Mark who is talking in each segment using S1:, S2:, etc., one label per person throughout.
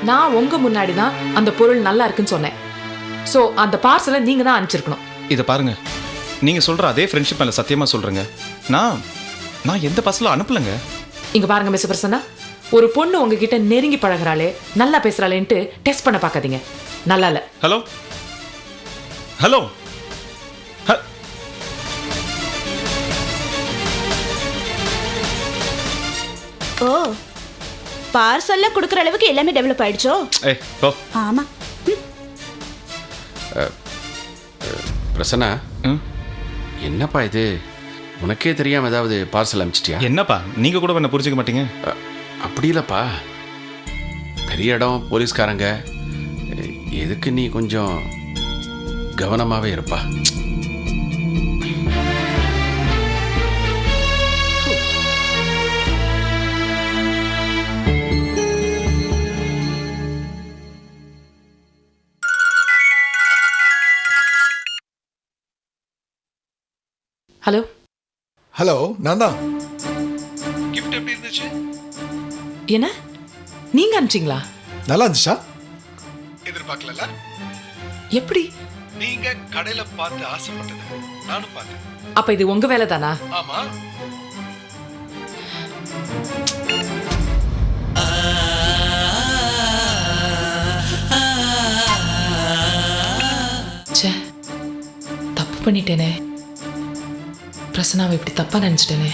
S1: நான் உங்க முன்னாடி தான் அந்த பொருள் நல்லா இருக்குன்னு சொன்னேன். ஸோ அந்த பார்சலை நீங்க தான் அனுப்பிச்சிருக்கணும்.
S2: இதை பாருங்க, நீங்க சொல்ற அதே ஃப்ரெண்ட்ஷிப் மேல சத்தியமா சொல்றேங்க. நான் எந்த பார்சலும் அனுப்பலங்க.
S1: இங்க பாருங்க மிஸ் பிரசன்னா, ஒரு பொண்ணு உங்ககிட்ட நெருங்கி பழகுறாளே, நல்லா பேசுறாளேன்ட்டு டெஸ்ட் பண்ண பார்க்காதீங்க. நல்லா இல்ல.
S2: ஹலோ ஹலோ
S3: ஓ, பார்சல்ல கொடுக்குற அளவுக்கு எல்லாமே டெவலப் ஆயிடுச்சோ?
S2: ஏய் போ.
S3: ஆமா.
S4: பிரசன்னா, என்னப்பா இது? உனக்கே தெரியாம ஏதாவது பார்சல் அனுப்பிச்சிட்டியா?
S2: என்னப்பா நீங்க கூட என்ன புரிஞ்சுக்க மாட்டீங்க?
S4: அப்படி இல்லப்பா, பெரிய இடம், போலீஸ்காரங்க, எதுக்கு நீ கொஞ்சம் கவனமாவே இருப்பா.
S1: ஹலோ
S5: ஹலோ, நான் தான்.
S2: கிஃப்ட் எப்படி இருந்துச்சு?
S1: என்ன நீங்க அனுப்பிச்சிங்களா?
S5: நல்லா இருந்துச்சா?
S2: எதிர்பார்க்கல.
S1: எப்படி?
S5: நீங்க கடையில பார்த்து ஆசைப்பட்டது நானும் பார்த்தேன்.
S1: அப்ப இது உங்க வேலை தானா?
S5: ஆமா.
S1: ச்சே, தப்பு பண்ணிட்டேனே. பிரசனாவை இப்படி தப்பா நினைச்சிட்டேனே.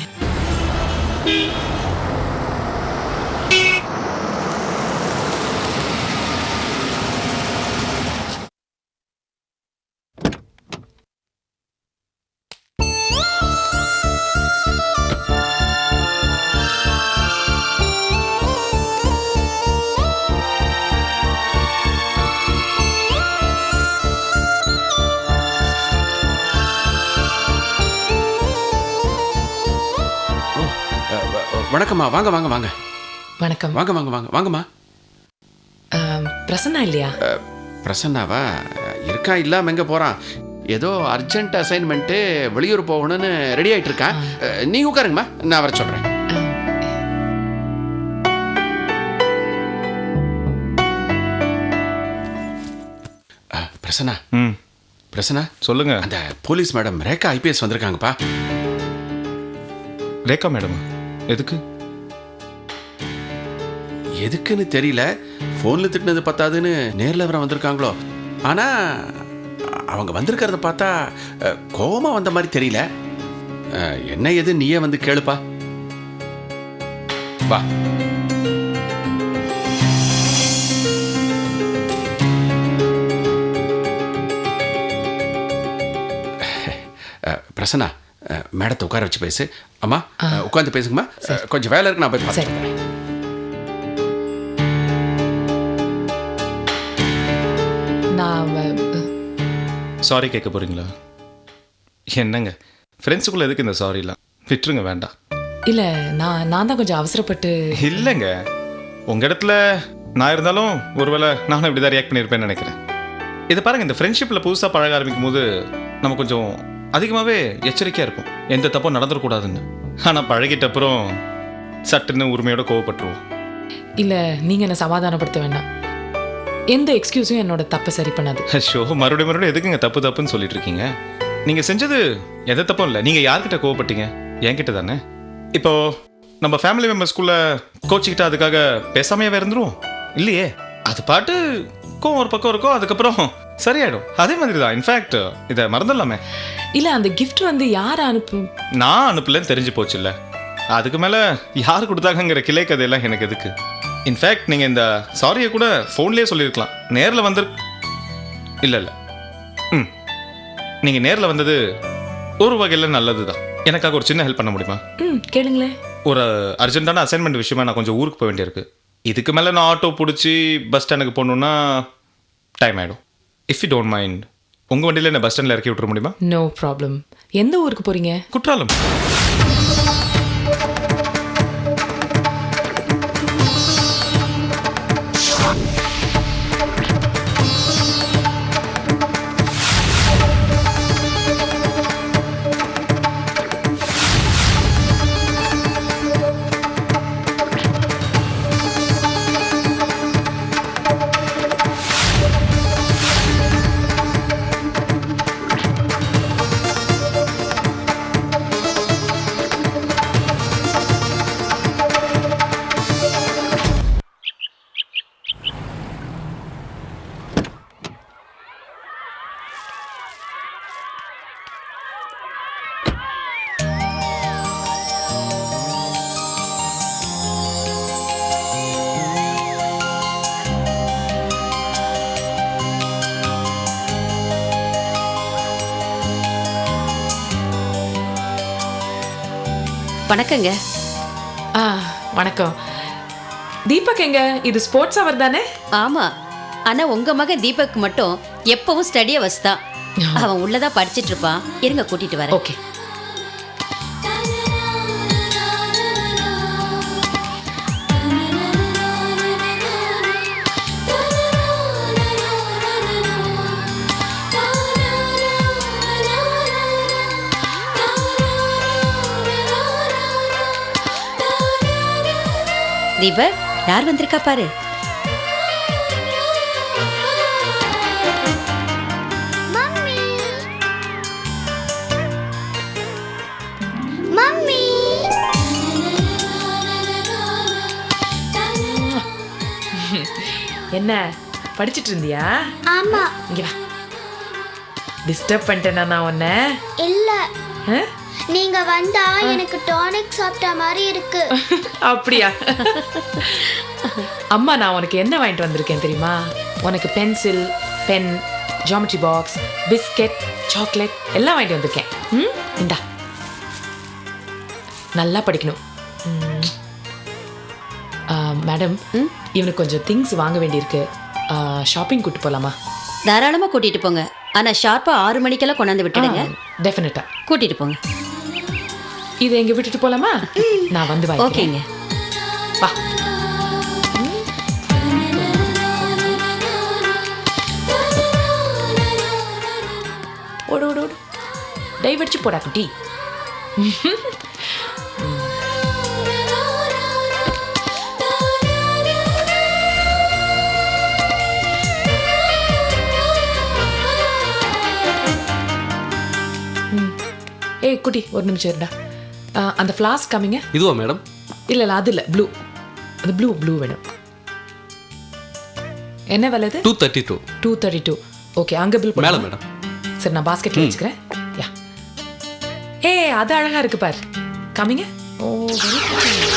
S4: வணக்கம்மா, வாங்க வாங்க வாங்க.
S1: வணக்கம்.
S4: வாங்க வாங்க வாங்க வாங்கம்மா.
S1: பிரசன்னா இல்லையா?
S4: பிரசன்னாவா? இருக்கா, இல்லாம எங்க போறான்? ஏதோ அர்ஜென்ட் அசைன்மெண்ட்டு, வெளியூர் போகணும்னு ரெடி ஆயிட்டு இருக்கான். நீங்க உட்காருங்கம்மா, நான் வர சொல்றேன். பிரசன்னா, பிரசன்னா
S2: சொல்லுங்க.
S4: அந்த போலீஸ் மேடம் ரேகா ஐபிஎஸ் வந்திருக்காங்கப்பா.
S2: ரேகா மேடம் எதுக்கு?
S4: எதுக்குன்னு தெரியல. ஃபோனில் திட்டினது பத்தாதுன்னு நேரில் வர வந்திருக்காங்களோ. ஆனால் அவங்க வந்திருக்கிறத பார்த்தா கோபமாக வந்த மாதிரி தெரியல. என்ன எது நீயே வந்து கேளுப்பா. வா. பிரசன்னா, மேடத்தை உட்கார வச்சு பேசு. அம்மா உட்காந்து பேசுங்கம்மா. கொஞ்சம் வேலை இருக்கு, நான் போய் பார்த்துக்கிறேன்.
S2: சாரி கேட்க போறீங்களா? என்னங்க ஃப்ரெண்ட்ஸுக்குள்ள எதுக்கு இந்த சாரிலாம்? விட்டுருங்க, வேண்டாம்.
S1: இல்ல, நான் தான் கொஞ்சம் அவசரப்பட்டு.
S2: இல்லைங்க, உங்க இடத்துல நான் இருந்தாலும் ஒருவேளை நானும் இப்படி தான் ரியாக்ட் பண்ணியிருப்பேன்னு நினைக்கிறேன். இதை பாருங்க, இந்த ஃப்ரெண்ட்ஷிப்பில் புதுசாக பழக ஆரம்பிக்கும் போது நம்ம கொஞ்சம் அதிகமாகவே எச்சரிக்கையாக இருப்போம், எந்த தப்பும் நடந்துடக்கூடாதுன்னு. ஆனால் பழகிட்ட அப்புறம் சட்டுன்னு உரிமையோட கோவப்பட்டுருவோம்.
S1: இல்ல, நீங்க என்ன சமாதானப்படுத்த வேண்டாம். எந்த எக்ஸ்கியூஸும் என்னோட தப்பை சரி பண்ணாது.
S2: ஷோ, மறுபடியும் எதுக்குங்க தப்பு தப்புன்னு சொல்லிட்டு இருக்கீங்க? நீங்கள் செஞ்சது எந்த தப்பும் இல்லை. நீங்கள் யார்கிட்ட கோவப்பட்டீங்க? என்கிட்ட தானே. இப்போ நம்ம ஃபேமிலி மெம்பர்ஸ்குள்ள கோச்சிக்கிட்ட அதுக்காக பேசாமையாவே இருந்துருவோம் இல்லையே. அது பாட்டு கோவம் ஒரு பக்கம் இருக்கும், அதுக்கப்புறம் சரியாயிடும். அதே மாதிரி தான். இன்ஃபேக்ட் இதை மறந்துடலாமே.
S1: இல்ல, அந்த கிஃப்ட் வந்து யார் அனுப்பு?
S2: நான் அனுப்பலன்னு தெரிஞ்சு போச்சு இல்லை. அதுக்கு மேலே யார் கொடுத்தாங்கங்கிற கிளை கதையெல்லாம் எனக்கு எதுக்கு? இன்ஃபேக்ட் நீங்கள் இந்த சாரியை கூட ஃபோன்லேயே சொல்லியிருக்கலாம், நேரில் வந்து. இல்லை இல்லை, நீங்கள் நேரில் வந்தது ஒரு வகையில் நல்லது தான். எனக்காக ஒரு சின்ன ஹெல்ப் பண்ண முடியுமா?
S1: கேளுங்களேன்.
S2: ஒரு அர்ஜென்ட்டான அசைன்மெண்ட் விஷயமா நான் கொஞ்சம் ஊருக்கு போக வேண்டியிருக்கு. இதுக்கு மேலே நான் ஆட்டோ பிடிச்சி பஸ் ஸ்டாண்டுக்கு போகணுன்னா டைம் ஆகிடும். இஃப் யூ டோன்ட் மைண்ட், உங்கள் வண்டியில் என்ன பஸ் ஸ்டாண்டில் இறக்கி விட்டுற முடியுமா?
S1: No problem. எந்த ஊருக்கு போகிறீங்க?
S2: குற்றாலம்.
S6: வணக்கங்க.
S1: வணக்கம். தீபக் எங்க? இது ஸ்போர்ட்ஸ் அவர் தானே?
S6: ஆமா, ஆனா உங்க மகன் தீபக் மட்டும் எப்பவும் ஸ்டடி அவர்ஸ் தான். அவன் உள்ளதான் படிச்சிட்டு இருப்பான். இருங்க கூட்டிட்டு வரேன்.
S1: ஓகே.
S6: தீபக், யார் வந்திருக்கா பாரு.
S3: மம்மி
S1: என்ன படிச்சிட்டு இருந்தியா?
S3: ஆமா.
S1: இங்க வா. டிஸ்டர்ப் பண்ணிட்டேனா நான் உன்னை?
S3: இல்ல,
S1: ஆ?
S3: நீங்க வந்தா எனக்கு டானிக் சாப்பிட்ட மாதிரி இருக்கு.
S1: அப்படியா? அம்மா, நான் உனக்கு என்ன வாங்கிட்டு வந்திருக்கேன் தெரியுமா? உனக்கு pencil, pen, geometry box, biscuit, chocolate எல்லாம் வாங்கிட்டு வந்திருக்கேன். இந்தா, நல்லா படிக்கணும். மேடம், இவனுக்கு கொஞ்சம் திங்ஸ் வாங்க வேண்டியிருக்கு. ஷாப்பிங் கூட்டு போலாமா?
S6: தாராளமா கூட்டிட்டு போங்க. ஆனா ஷார்ப்பா 6 மணிக்கெல்லாம் கொண்டாந்து விட்டுடுங்க.
S1: டெஃபினட்டா
S6: கூட்டிட்டு போங்க.
S1: இதை எங்க விட்டுட்டு போலாமா? நான் வந்து
S6: ஓகேங்க.
S1: வா. ஓடு ஓடு ஓடு. டை வடிச்சு போடா குட்டி. ஏய் குட்டி, ஒரு நிமிஷம் இருடா. அந்த ஃப்ளாஸ்க் காமிங்க.
S7: இதுவா மேடம்?
S1: இல்ல அது இல்ல, ப்ளூ. அது ப்ளூ வேணும். என்ன விலை இது?
S7: 232.
S1: 232. ஓகே, அங்க பில்
S7: மேல
S1: போடுங்க.
S7: மேடம்.
S1: சரி, நான் பாஸ்கெட்ல வச்சுக்கிறேன். யா. ஏய், அது அழகா இருக்கு பாரு. காமிங்க. ஓ, வெரி குட்.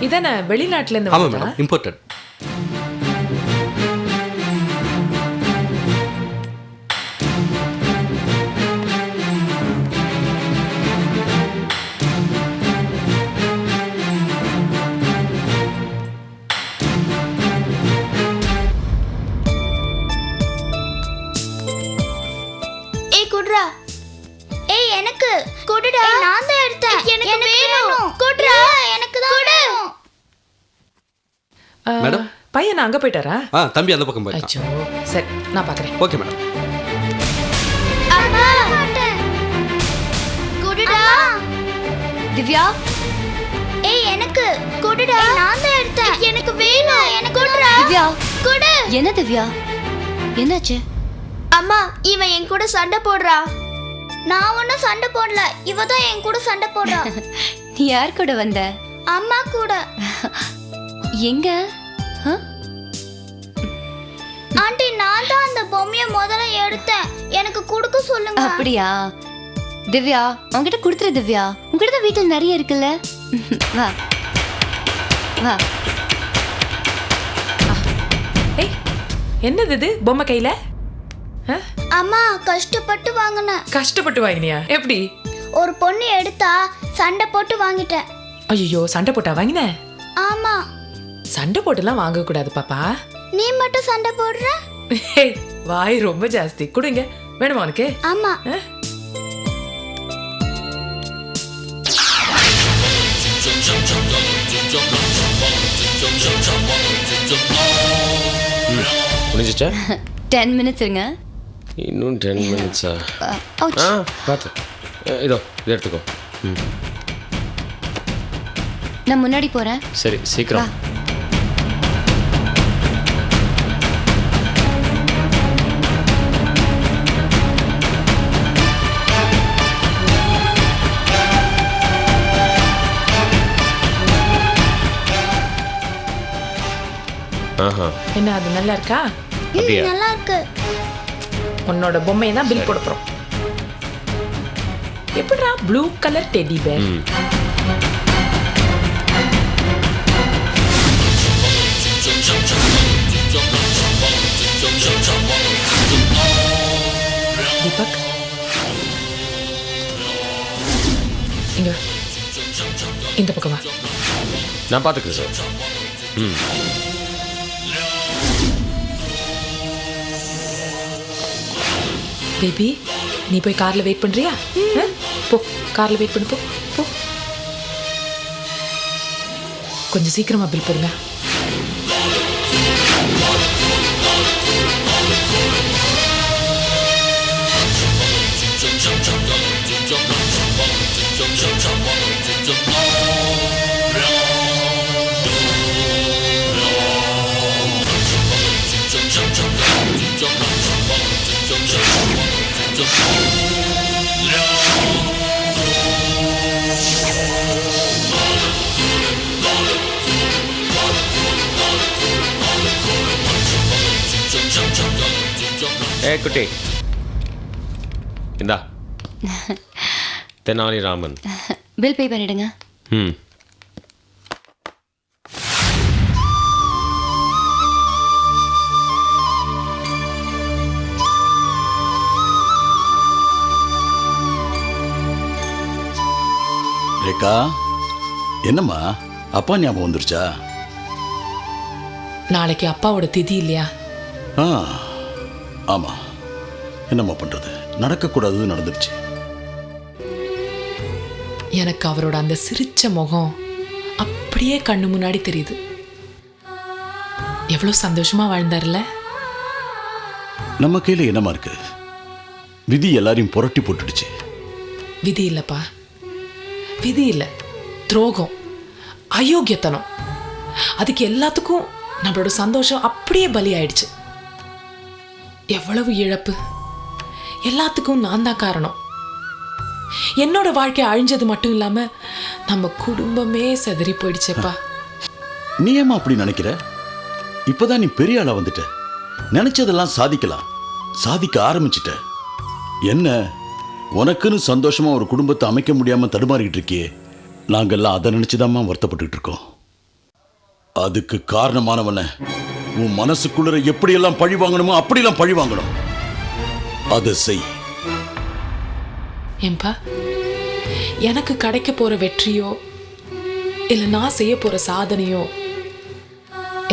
S1: இதானே வெளிநாட்டுல இருந்து
S7: ஆமா
S1: வந்ததா?
S7: Madam, imported.
S3: ஏய் குட்ரா. ஏய் எனக்கு குடுடா. நான் தான் எடுத்தேன். எனக்கு வேணும். குட்ரா, எனக்கு தான் வேணும்.
S7: மேடம்?
S1: பையன் அங்க போயிட்டாரா?
S7: தம்பி அந்த பக்கம் போயிருக்கான்.
S1: அச்சோ, சரி, நான் பாக்குறேன்.
S7: Okay madam.
S3: அம்மா, குடுடா.
S6: திவ்யா,
S3: ஏய் எனக்கு குடுடா. நான் தான் எடுத்தேன். எனக்கு வேணும். எனக்கு குடுடா.
S6: திவ்யா,
S3: குடு.
S6: என்ன திவ்யா, என்னாச்சு?
S3: அம்மா, இவன் என் கூட சண்டை போடுறா. நான் ஒன்னும் சண்டை போடல. இவ தான் என் கூட சண்டை போடுறா.
S6: நீ யார் கூட வந்த?
S3: அம்மா கூட.
S6: எங்க?
S3: ஆண்டி, நான் தான் அந்த பொம்மைய முதல்ல எடுத்தேன். எனக்கு கொடுக்க சொல்லுங்க.
S6: அப்படியா? திவ்யா, உன்கிட்ட கொடுத்துரு. திவ்யா, உன்கிட்ட தான் வீட்டில் நிறைய இருக்குல்ல. வா வா.
S1: ஏய், என்னது இது பொம்மை கையில?
S3: அம்மா, கஷ்டப்பட்டு வாங்கினேன்.
S1: கஷ்டப்பட்டு வாங்கினியா? எப்படி?
S3: ஒரு பொண்ணு எடுத்தா சண்டை போட்டு வாங்கிட்டேன்.
S1: ஐயோ, சண்டை போட்டா வாங்கின?
S3: ஆமா.
S1: சண்டை போட்டுலாம் வாங்க கூடாது பாப்பா.
S3: நீ மட்டும் சண்டை போடுற?
S1: ஏய், வாய் ரொம்ப ஜாஸ்தி. குடுங்க. வேணுமா உனக்கு?
S3: ஆமா.
S8: முடிஞ்சிச்சா?
S6: 10 minutes இருங்க.
S8: இன்னும் 10 மினிட்ஸா?
S6: ouch.
S8: பார்த்து இதோ இதை எடுத்துக்கோ.
S6: நான் முன்னாடி போறேன்.
S8: சரி, சீக்கிரம். ஆஹா,
S1: என்ன, அது நல்லா இருக்கா?
S8: அப்படியா?
S3: நல்லா இருக்கு.
S1: உன்னோட பொம்மையை தான் பில் போட போறோம். எப்படிடா blue colour teddy bear? Deepak இங்க வா. இந்த பக்கம் வா.
S8: நான் பார்த்துக்கிறேன் சார். ம்.
S1: பேபி நீ போய் கார்ல வெயிட் பண்றியா? போ கார்ல வெயிட் பண்ணு. போ போ. கொஞ்சம் சீக்கிரமா பில் போடுங்க.
S8: குட்டி இந்தா தெனாலி ராமன்.
S6: பில் பே பண்ணிடுங்க.
S8: ம்.
S7: ரேகா, என்னம்மா அப்பா ஞாபகம் வந்துருச்சா?
S1: நாளைக்கு அப்பாவோட திதி இல்லையா?
S7: ஆ ஆமா, என்னம்மா பண்றது, நடக்கக்கூடாதது நடந்துருச்சு.
S1: எனக்கு அவரோட அந்த சிரிச்ச முகம் அப்படியே கண்ணு முன்னாடி தெரியுது. எவ்வளவு சந்தோஷமா வாழ்ந்தார்ல.
S7: நம்ம கையில என்னம்மா இருக்கு? விதி எல்லாரையும் புரட்டி போட்டுடுச்சு.
S1: விதி இல்லப்பா, விதி இல்ல, துரோகம், அயோக்கியத்தனம். அதுக்கு எல்லாத்துக்கும் நம்மளோட சந்தோஷம் அப்படியே பலி ஆயிடுச்சு. எவ்வளவு இழப்பு. எல்லாத்துக்கும் நான் தான் காரணம். என்னோட வாழ்க்கை அழிஞ்சது மட்டும் இல்லாம நம்ம குடும்பமே செதறி போயிடுச்சேப்பா.
S7: நீ ஏம்மா அப்படி நினைக்கிற? இப்பதான் நீ பெரிய ஆளா வந்துட்ட. நினைச்சதெல்லாம் சாதிக்கலாம், சாதிக்க ஆரம்பிச்சிட்ட. என்ன உனக்குன்னு சந்தோஷமா ஒரு குடும்பத்தை அமைக்க முடியாம தடுமாறிக்கிட்டு இருக்கியே, நாங்கெல்லாம் அதை நினைச்சுதாம்மா வருத்தப்பட்டு இருக்கோம். அதுக்கு காரணமானவன உன் மனசுக்குள்ள எப்படியெல்லாம் பழி வாங்கணுமோ அப்படியெல்லாம் பழி வாங்கணும். அதை செய்.
S1: ஏன்பா, எனக்கு கிடைக்க போற வெற்றியோ இல்ல நான் செய்ய போற சாதனையோ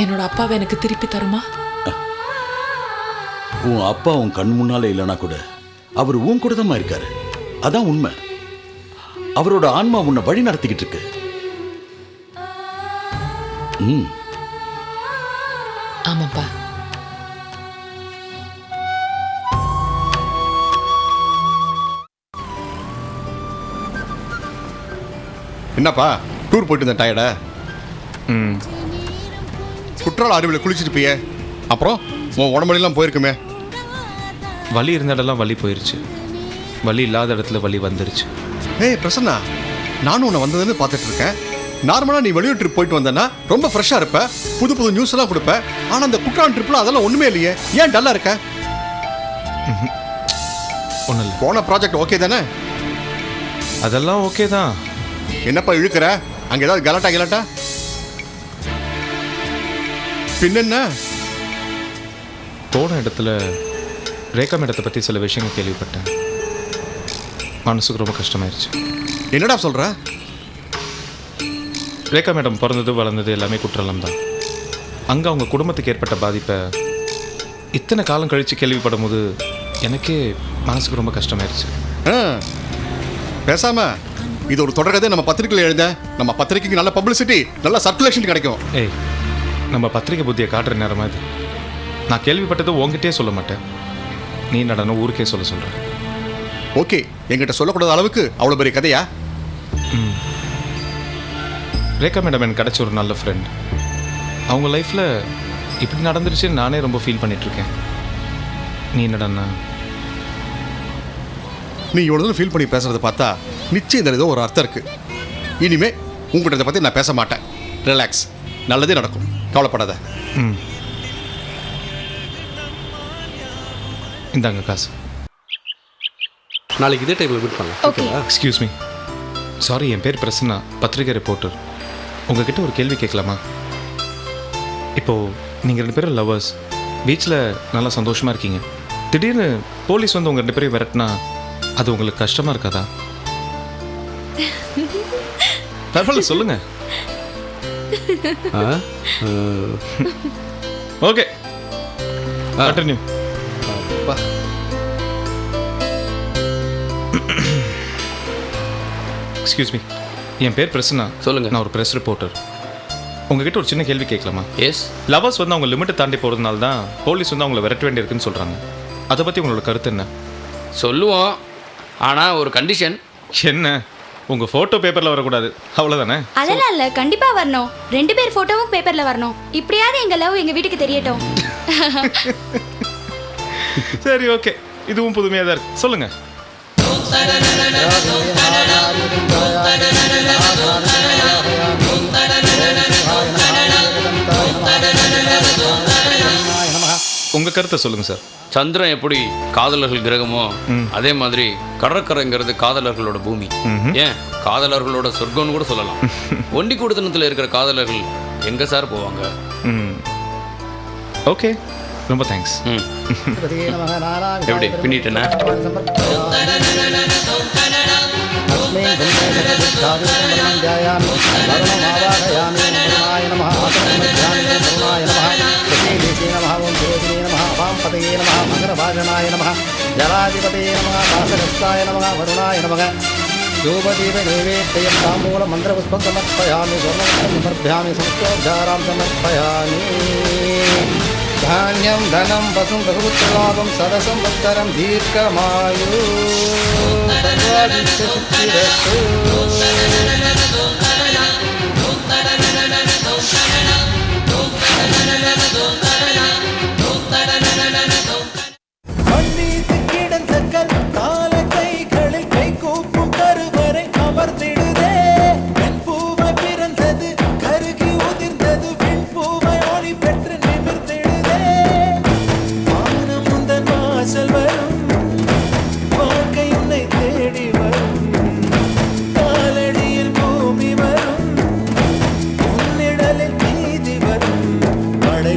S1: என்னோட அப்பாவை எனக்கு திருப்பி தருமா?
S7: உன் அப்பா உன் கண் முன்னாலே இல்லைனா கூட அவர் உன் கூட தான் இருக்காரு. அதான் உண்மை. அவரோட ஆன்மா உன்னை வழி நடத்திக்கிட்டு இருக்கு.
S1: ஆமாப்பா.
S5: என்னப்பா டூர் போயிட்டு இருந்தேன் டயர்டா?
S2: ம்.
S5: குற்றால அருவியில் குளிச்சுட்டு போயே, அப்புறம் உன் உடம்புலாம் போயிருக்குமே.
S2: வலி இருந்த இடம்லாம் வலி போயிருச்சு, வலி இல்லாத இடத்துல வலி வந்துருச்சு.
S5: ஏய் பிரசன்னா, நானும் உன்னை வந்ததுன்னு பார்த்துட்டு இருக்கேன். நார்மலாக நீ வெளியூர் ட்ரிப் போயிட்டு வந்தேன்னா ரொம்ப ஃப்ரெஷ்ஷாக இருப்ப, புது புது நியூஸ் எல்லாம் கொடுப்ப. ஆனால் அந்த குற்றாலம் ட்ரிப்ல அதெல்லாம் ஒன்றுமே இல்லையே, ஏன் டல்லாக இருக்க?
S2: ஒன்றும் இல்லை,
S5: போன ப்ராஜெக்ட் ஓகே தானே?
S2: அதெல்லாம் ஓகே தான்.
S5: என்னப்பா இழுக்கிற? அங்கே ஏதாவது கலாட்டா? பின்னென்ன?
S2: போன இடத்துல ரேகா மேடத்தை பற்றி சில விஷயங்கள் கேள்விப்பட்டேன். மனசுக்கு ரொம்ப கஷ்டமாயிருச்சு.
S5: என்னடா சொல்ற?
S2: ரேகா மேடம் பிறந்தது வளர்ந்தது எல்லாமே குற்றாலம் தான். அங்கே அவங்க குடும்பத்துக்கு ஏற்பட்ட பாதிப்பை இத்தனை காலம் கழித்து கேள்விப்படும் போது எனக்கே மனசுக்கு ரொம்ப கஷ்டமாயிருச்சு.
S5: பேசாம இது ஒரு தொடர்கதை நம்ம பத்திரிக்கையில் எழுத, நம்ம பத்திரிக்கைக்கு நல்ல பப்ளிசிட்டி, நல்ல சர்க்குலேஷன் கிடைக்கும்.
S2: ஏய், நம்ம பத்திரிக்கை புத்தியை காட்டுற நேரமா இது. நான் கேள்விப்பட்டது உங்ககிட்டயே சொல்ல மாட்டேன், நீ நடனம் ஊருக்கே சொல்ற.
S5: ஓகே, என்கிட்ட சொல்லக்கூடாத அளவுக்கு அவ்வளோ பெரிய கதையா?
S2: ரேகா மேடம் எனக்கு கிடைச்ச ஒரு நல்ல ஃப்ரெண்ட். அவங்க லைஃப்பில் இப்படி நடந்துருச்சுன்னு நானே ரொம்ப ஃபீல் பண்ணிகிட்ருக்கேன். நீ என்னடா?
S5: நீ இவ்வளோ ஃபீல் பண்ணி பேசுறதை பார்த்தா நிச்சயம் இதில் ஏதோ ஒரு அர்த்தம் இருக்கு. இனிமே உங்கள்கிட்ட இதை பற்றி நான் பேச மாட்டேன். ரிலாக்ஸ், நல்லதே நடக்கும், கவலைப்படாத.
S2: இந்தாங்க காசு.
S4: நாளைக்கு இதே டைமில் மீட் பண்ணலாம்.
S6: ஓகே.
S2: எக்ஸ்கியூஸ் மீ, சாரி, என் பேர் பிரசன்னா, பத்திரிகை ரிப்போர்ட்டர். உங்ககிட்ட ஒரு கேள்வி கேட்கலாமா? இப்போது நீங்கள் 2 பேரும் லவ்வர்ஸ், பீச்சில் நல்லா சந்தோஷமாக இருக்கீங்க. திடீர்னு போலீஸ் வந்து உங்கள் 2 பேரையும் விரட்டினா அது உங்களுக்கு கஷ்டமாக இருக்காதா? பரவாயில்ல, சொல்லுங்கள். Okay, continue. எக்ஸ்கியூஸ் மீ, என் பேர் பிரசன்னா.
S9: சொல்லுங்க.
S2: நான் ஒரு ப்ரெஸ் ரிப்போர்ட்டர். உங்ககிட்ட ஒரு சின்ன கேள்வி கேட்கலாமா?
S9: எஸ்.
S2: லவர்ஸ் வந்து அவங்க லிமிட்டை தாண்டி போகிறதுனால தான் போலீஸ் வந்து அவங்கள விரட்ட வேண்டியிருக்குன்னு சொல்கிறாங்க. அதை பற்றி உங்களோட கருத்து என்ன?
S9: சொல்லுவோம், ஆனால் ஒரு கண்டிஷன்.
S2: என்ன, உங்கள் ஃபோட்டோ பேப்பரில் வரக்கூடாது, அவ்வளோதானே?
S3: அதெல்லாம் இல்ல, கண்டிப்பா வரணும். 2 பேர் போட்டோவும் பேப்பர்ல வரணும். இப்படியாவது எங்க லவ் எங்க வீட்டுக்கு தெரியட்டும்.
S2: சரி, ஓகே, இதுவும் புதுமையாக தான் இருக்கு. சொல்லுங்கள். உங்கள் கருத்தை சொல்லுங்கள் சார்.
S9: சந்திரன் எப்படி காதலர்கள் கிரகமோ அதே மாதிரி கடற்கரைங்கிறது காதலர்களோட பூமி. ஏன் காதலர்களோட சொர்க்கம்னு கூட சொல்லலாம். ஒண்டி கூடுதனத்தில் இருக்கிற காதலர்கள் எங்க சார் போவாங்க?
S2: ஓகே, ரொம்ப தேங்க்ஸ்.
S9: எப்படி பின்னிட்டேன்னா?
S10: மகரபாஜனாய நம, ஜலாதிபதியே நம, தாசகஸ்தாய நம, வருணாய நம. யோபதீப நைவேத்யம் தாம்பூல மந்திரபுஷ்பம் சமர்ப்பயாமி, சொர்ணம் சமர்ப்பயாமி, சம்ஸ்கோச்சாராம் சமர்ப்பயாமி. தானியம் தனம் பசும் பகுபுத்திரலாபம் சதசம் பக்தரம் தீர்க்கமாயு சர்வாதிஷ்ட சித்திரஸ்து.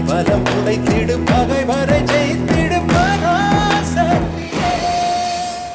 S10: பலம் உடைத்திடு பகை